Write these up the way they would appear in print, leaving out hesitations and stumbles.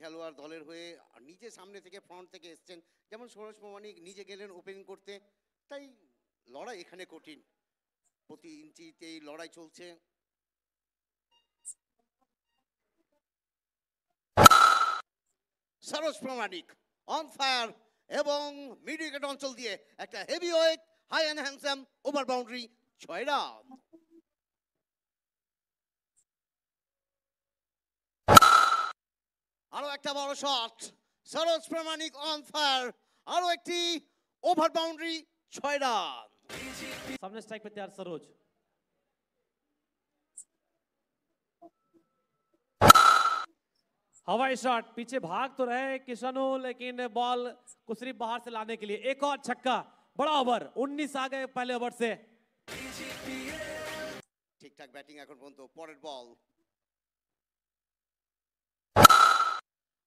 খেলোয়াড় দলের হয়ে নিজে সামনে থেকে ফ্রন্ট থেকে এসছেন, যেমন সরোজ প্রামাণিক নিজে গেলেন ওপেনিং করতে, তাই লড়াই এখানে কঠিন, প্রতি ইঞ্চিতেই লড়াই চলছে। সরোজ প্রামাণিক অন ফায়ার এবং মিড উইকেট অঞ্চল দিয়ে একটা heavy weight high and handsome over boundary, 6 run. আরো একটা বড় shot, Saroj Pramanik on fire, আরো একটি ওভার বাউন্ডারি, 6 রান। सामने स्ट्राइक पे तैयार सरोज। हवाई शॉट, पीछे भाग तो रहे किशनु, लेकिन बॉल को सिर्फ बाहर से लाने के लिए एक और छक्का। बड़ा ओवर, 19 आ गए पहले ओवर से। ঠিকঠাক ব্যাটিং এখন পর্যন্ত। পরের বল,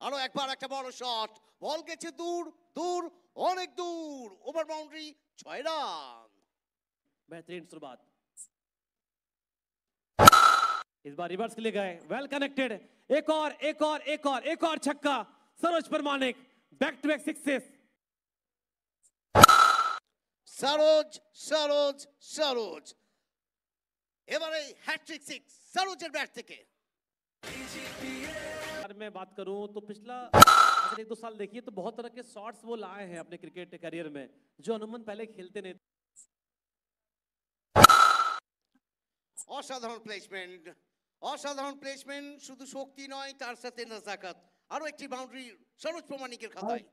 আরো একবার একটা বড় শট, বল গেছে দূর দূর অনেক দূর, ওভার বাউন্ডারি, 6 রান। बेहतरीन शुरुआत, इस बार रिवर्स के लिए गए, वेल कनेक्टेड, एक और एक और एक और एक और छक्का। Saroj Paramanik back to back sixes. Saroj Saroj Saroj, এবারে হ্যাট্রিক সিক্স সরোজের ব্যাট থেকে। अगर मैं बात करूं तो पिछला अगर 1-2 साल देखिए तो बहुत तरह के शॉट्स वो लाए हैं अपने क्रिकेट करियर में जो अमूमन पहले खेलते नहीं। অসাধারণ প্লেসমেন্ট, অসাধারণ প্লেসমেন্ট, শুধু শক্তি নয় তার সাথে নাজাকাত। আরো একটি বাউন্ডারি সরোজ প্রামাণিকের খাতায়।